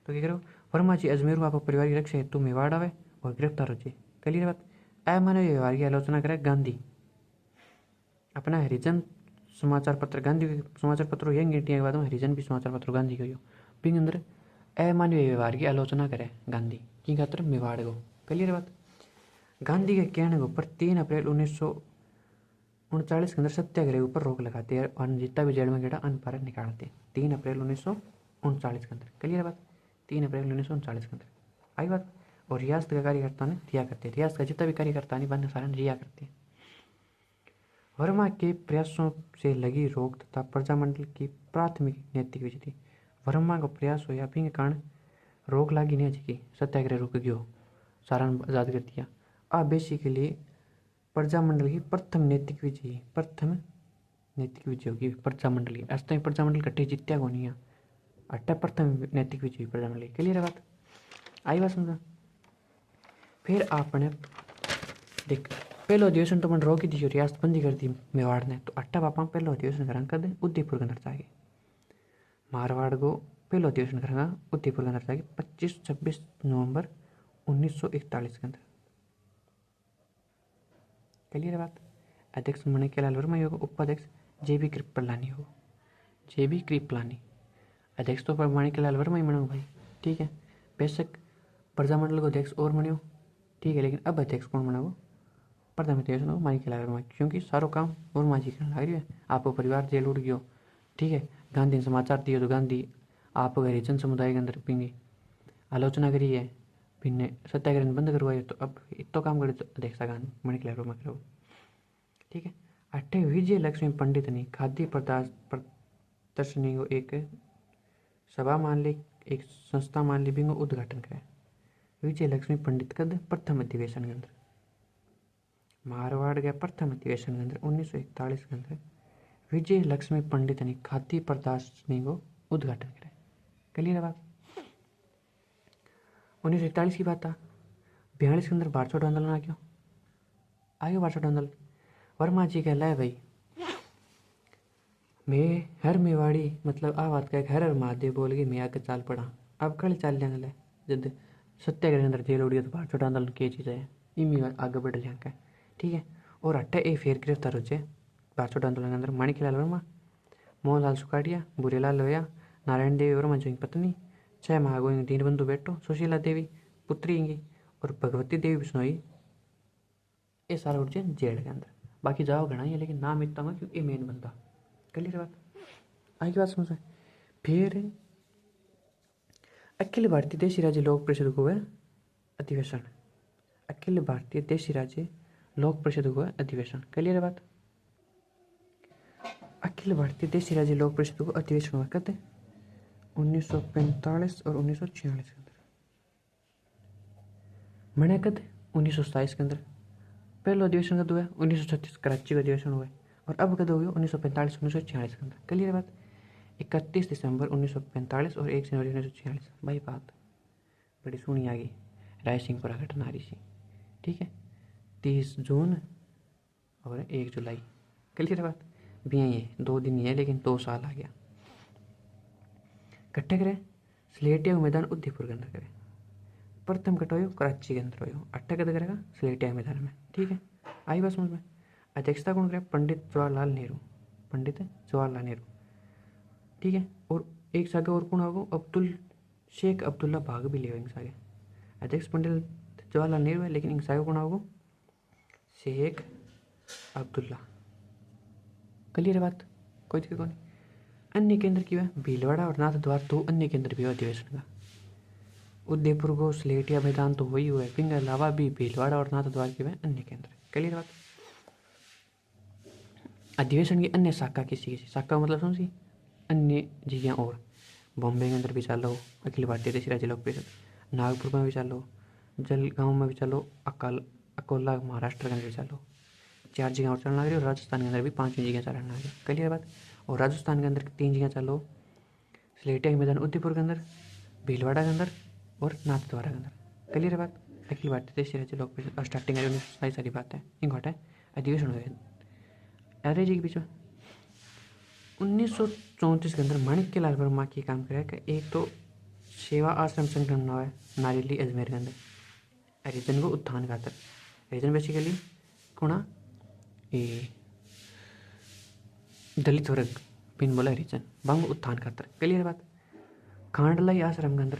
Speaker 1: तो क्या करो वर्मा जी अजमेर को आपको परिवार की रक्षा हेतु मेवाड़ आवे और गिरफ्तार हो जाए। क्लियर बात। अमानवीय व्यवहार की आलोचना करे गांधी अपना हरिजन समाचार पत्र गांधी समाचार पत्र यंग इंडिया के बाद में हरिजन भी समाचार पत्र गांधी को पिंग अंदर अमानवीय व्यवहार की आलोचना करे गांधी की खातर मेवाड़ को। क्लियर बात। गांधी के कहने के ऊपर 3 अप्रैल 1939 के अंदर सत्याग्रह ऊपर रोक लगाते हैं और जितना भी जेल में गया अन भारत निकालते 3 अप्रैल 1939 के अंदर। क्लियर बात। 3 अप्रैल 1939 के अंदर आई बात। और रियासत का कार्यकर्ता ने रिहा करते हैं। रियासत का जितना भी कार्यकर्ता नहीं बंद सारा रिहा करते हैं। वर्मा के प्रयासों से लगी रोक तथा प्रजामंडल की प्राथमिक नैतिक विजय थी। वर्मा का प्रयास हो या फिर कारण रोक लागी नहीं की सत्याग्रह रुक गयो, सारण आजाद कर दिया। आ बेसिकली प्रजामंडल की प्रथम नैतिक विजय होगी प्रजामंडल की। आज तक प्रजामंडल कट्ठे जीत्या को नहीं है, अट्ठा प्रथम नैतिक विजय प्रजामंडल। क्लियर है बात, आई बात समझा। फिर आपने देख पहलो अधिवेशन तो मैंने रोकी दी, रियासत बंदी कर दी मेवाड़ ने, तो अट्ठा पापा पहलो अधिवेशन करेंगे कद उदयपुर के अंदर जाके। मारवाड़ को पहलो अधिवेशन करेंगे उदयपुर के अंदर जाके 25-26 नवंबर 1941 के अंदर। क्लियर है बात। अध्यक्ष मणिकलाल वर्मा होगा, उपाध्यक्ष JB कृपलानी हो, JB कृपलानी। अध्यक्ष तो मणिकलाल वर्मा ही मनो भाई, ठीक है। बेशक प्रजामंडल को अध्यक्ष और मनो, ठीक है, लेकिन अब अध्यक्ष कौन मना वो प्रथम अधिवेशन हो मणिकलाल वर्मा, क्योंकि सारो काम वर्मा जी करने लग रही है। आपको परिवार जेल उड़ गयो, ठीक है, गांधी ने समाचार दिए तो गांधी आप हरिजन समुदाय के अंदर पिंगे आलोचना करी है, फिर सत्याग्रह बंद करवाए, तो अब इतो काम करे तो अध्यक्ष गांधी मणिकलाल वर्मा करो, ठीक है। अट्ठे विजय लक्ष्मी पंडित ने खाद्य पदार्थ प्रदर्शनी को एक सभा मान ली, एक संस्था मान ली, बिंगो उद्घाटन करे विजय लक्ष्मी पंडित कद प्रथम अधिवेशन के अंदर। मारवाड़ के प्रथम अधिवेशन के अंदर 1941 के अंदर विजय लक्ष्मी पंडित ने खाद्य प्रदर्शनी को उद्घाटन करे। क्लियर है बात। 1941 की बात था। 42 के अंदर भारत आंदोलन आ गया, भारत आंदोलन। वर्मा जी कहला है भाई मैं हर मेवाड़ी मतलब आ बात का हर महादेव बोल के मैं आगे चाल पड़ा। अब कल चाल जाने जब सत्याग्रह के अंदर जेल उड़ी तो भारत आंदोलन की चीज़ है इमी आगे बढ़ लिया, ठीक है। और अट्ठे एक फिर गिरफ्तार हो जाए भारत आंदोलन के अंदर मणिकलाल वर्मा, मोहनलाल सुखाड़िया, बुरेलाल लोहिया, नारायण देवी वर्मा जो पत्नी, 6 महागो दीनबंधु बेटो, सुशीला देवी पुत्री इंगी और भगवती देवी बिश्नोई, ये सारा उठ जाए जेल के अंदर। बाकी जाओ घना ही, लेकिन नाम इतना होगा क्योंकि ये मेन बंदा। क्लियर बात, आगे बात समझ। फिर अखिल भारतीय देशी राज्य लोक परिषद को है अधिवेशन, अखिल भारतीय देशी राज्य लोक परिषद को है अधिवेशन। क्लियर बात। अखिल भारतीय देशी राज्य लोक परिषद को अधिवेशन हुआ कब 1945 और 1946 के अंदर। मना कद 1927 के अंदर। पहला अधिवेशन कद हुआ 1936 कराची का अधिवेशन हुआ, और अब कद हो गया 1945 1946 के अंदर। क्लियर बात। 31 दिसंबर 1945 और 1 जनवरी 1946। भाई बात बड़ी सुनी आ गई, रायसिंहपुरा घटना आ रही थी, ठीक है। 30 जून और 1 जुलाई। क्लियर बात। भी ये 2 दिन ही है लेकिन 2 साल आ गया। कट्ठे करे स्लेटिया मैदान उदयपुर के अंदर करे। प्रथम कट हो कराची के अंदर हो, अट्ठा कद करेगा स्लेटिया मैदान में, ठीक है। आई बात समझ में। अध्यक्षता कौन करे पंडित जवाहरलाल नेहरू, पंडित जवाहरलाल नेहरू, ठीक है। और एक सागे और कौन होगा शेख अब्दुल्ला भाग भी ले सागे। अध्यक्ष पंडित जवाहरलाल नेहरू है लेकिन सागे कौन होगा शेख अब्दुल्ला। क्लियर है बात, कोई दिक्कत नहीं। अन्य केंद्र की है भीलवाड़ा और नाथद्वार, 2 अन्य केंद्र भी अधिवेशन का। उदयपुर को स्लेटिया मैदान तो वही हुआ है, इसके अलावा भी भीलवाड़ा और नाथद्वार के वह अन्य केंद्र। क्लियर बात। अधिवेशन की अन्य शाखा किसी शाखा मतलब समझी अन्य जगह और बॉम्बे के अंदर भी चालो अखिल भारतीय देशी राज्य लोक परिषद, नागपुर में भी चालो, जलगांव में भी चलो, अकोला महाराष्ट्र के अंदर भी चालो। 4 जगह और चलना रही, और राजस्थान के अंदर भी 5वीं जगह चलना है। क्लियर बात। और राजस्थान के अंदर 3 जगह चालो, स्लेटिया मैदान उदयपुर के अंदर, भीलवाड़ा के अंदर और नाथद्वारा के अंदर। क्लियर बात। अखिल भारतीय देशी राज्य लोक परिषद और स्टार्टिंग है 1927 सारी बात है इंकॉट है अधिवेशन हुए अरे जी के बीच में। 1934 के अंदर माणिक्यलाल वर्मा की काम करे कि एक तो सेवा आश्रम संगठन बना हुआ है नारेली अजमेर के अंदर हरिजन को उत्थान खातर। हरिजन बेसिकली कोणा ये दलित वर्ग पिन बोला हरिजन बंग उत्थान खातर। क्लियर बात। खांडलाई आश्रम के अंदर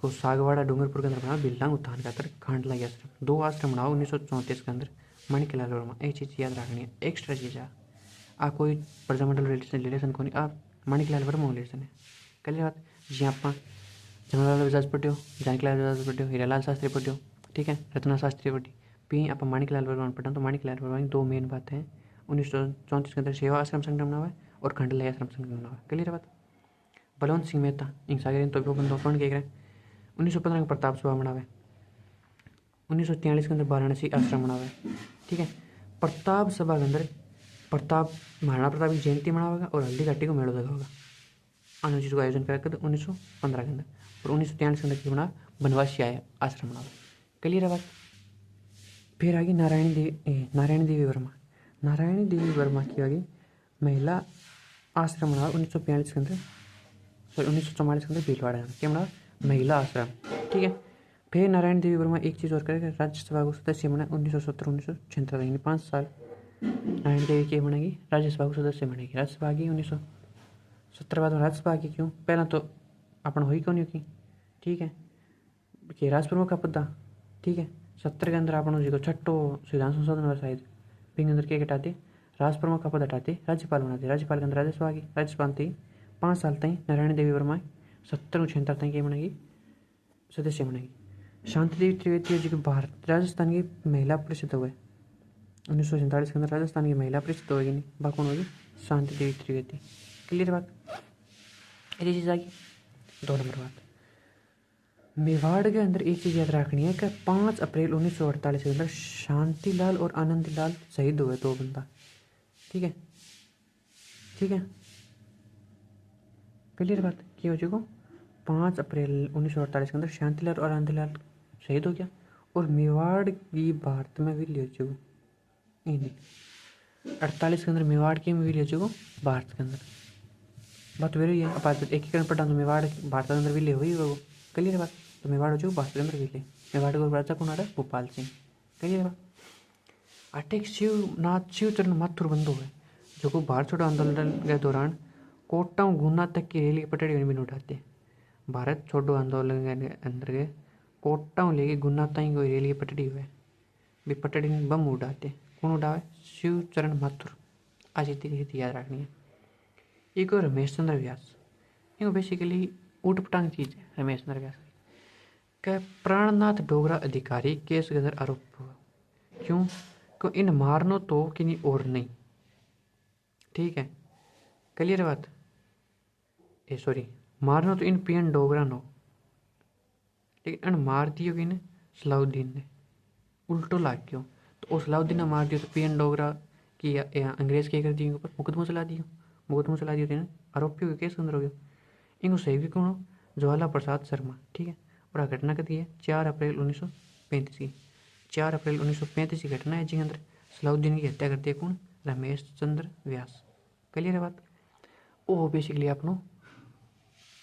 Speaker 1: को सागवाड़ा डूंगरपुर के अंदर बना बिल्लांग उत्थान खातर खांडलाई आश्रम। 2 आश्रम बनाओ 1934 के अंदर माणिक्यलाल वर्मा। एक चीज़ याद रखनी है, एक्स्ट्रा चीज़ है आ कोई प्रजामंडल रिलेशन को नहीं, आप माणिक्यलाल वर्मा रिलेशन है। क्लियर बात। जी आप जमनालाल बजाज पढ़ो, जानकीलाल बजाज पढ़ो, हीरालाल शास्त्री पढ़ो, ठीक है, रत्ना शास्त्री पढ़ी, पी आप माणिक्यलाल वर्मा पढ़ा। तो माणिक्यलाल वर्मा की 2 मेन बातें हैं। 1934 के अंदर सेवा आश्रम संगठन बना हुआ है और खंडलाई आश्रम संगठन बना हुआ है। क्लियर बात। बलवंत सिंह मेहता इंग सागर तो बंदो कौन कह रहे हैं 1915 में प्रताप सभा बनावे। 1943 के अंदर वाराणसी आश्रम बनावे। ठीक है, प्रताप सभा के अंदर महाराणा प्रताप की जयंती मनावेगा और हल्दी घाटी को मेड़ो लगावेगा। अन्य चीज़ का आयोजन करेगा तो 1915 के अंदर। और 1943 के अंदर की बना बनवासी आया आश्रम बनावे। क्लियर है बात। फिर आगे नारायणी देवी वर्मा। नारायणी देवी वर्मा की आगे महिला आश्रम बना 1942 के अंदर, सॉरी 1944 के अंदर भीलवाड़ा में क्या बना महिला आश्रम। ठीक है, फिर नारायण देवी वर्मा एक चीज़ और करेगा, राज्यसभा को सदस्य बना 1970-1976 यानी 5 साल नारायण देवी की बनेगी राज्यसभा को सदस्य बनेगी। राज्यसभा की 1970 बाद राज्यसभा की क्यों, पहला तो अपन हुई क्यों नहीं की। ठीक है, कि राष्ट्र प्रमुख का पद। ठीक है, 70 के अंदर अपन जी को छठो संविधान संशोधन हुआ शायद, फिर अंदर क्या हटाते राष्ट्र प्रमुख का पद हटाते राज्यपाल बनाते। राज्यपाल के अंदर राज्यसभा की राज्यसभा थी 5 साल तक नारायण देवी वर्मा 70-76 तक क्या बनेगी सदस्य बनेगी। शांति देवी त्रिवेदी जी को भारत राजस्थान की महिला परिषद हुए 1947 के अंदर राजस्थान की महिला परिषद होगी नहीं, वह कौन होगी शांति देवी त्रिवेदी। क्लियर बात। ये चीज़ आगी 2 नंबर बात। मेवाड़ के अंदर एक चीज़ याद रखनी है कि 5 अप्रैल 1948 के अंदर शांतिलाल और आनंदलाल शहीद हुए, 2 बंदा। ठीक है, ठीक है, क्लियर बात की हो चुको। 5 अप्रैल 1948 के अंदर शांतिलाल और आनंदलाल शहीद हो गया और मेवाड़ की भारत में विलीन हो चुको। 48 के अंदर मेवाड़ की विलीन हो चुको भारत के अंदर। बात वही है, अब एकीकरण पढ़ा तो मेवाड़ भारत के अंदर विलीन हुई वो। क्लियर बात। तो मेवाड़ हो चुको भारत के अंदर विलीन। मेवाड़ को राजा कौन आ रहा है भोपाल सिंह। क्लियर बात। अटैक शिवचरण माथुर बंधु है जो को भारत छोड़ो आंदोलन के दौरान कोटा गुना तक की रैली की पटड़ी भी उठाते। भारत छोड़ो आंदोलन के अंदर के कोटा लेके गुना तक कोई रैली की पटड़ी हुए भी पटड़ी बम उड़ाते। कौन उड़ावे शिवचरण माथुर। आज इतनी याद रखनी है। एक और रमेश चंद्र व्यास, ये बेसिकली ऊट पटांग चीज है। रमेश चंद्र व्यास का प्राणनाथ डोगरा अधिकारी केस के अंदर आरोप हुआ। क्यों को इन मारनो तो कि नहीं और नहीं। ठीक है, क्लियर बात। ए सॉरी मारनो तो इन पीएन डोगरा नो, लेकिन इन मार दियो कि ने सलाउद्दीन ने उल्टो लाग क्यों। तो सलाउद्दीन ने मार दियो तो पीएन डोगरा की अंग्रेज क्या कर दिए ऊपर मुकदमा चला दियो तेने आरोपियों के केस अंदर हो गया। इनको सही भी कौन ज्वाला प्रसाद शर्मा। ठीक है, और आ घटना कती है 4 अप्रैल 1935 की। 4 अप्रैल 1935 की घटना है जी अंदर सलाउद्दीन की हत्या करती है कौन रमेश चंद्र व्यास। क्लियर है बात। वो बेसिकली अपनो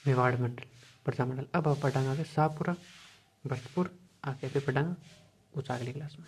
Speaker 1: मेवाड़ मंडल प्रजा मंडल। अब आप पढ़ांगे शाहपुरा भरतपुर आके पे पढ़ांगा उस अगली क्लास में।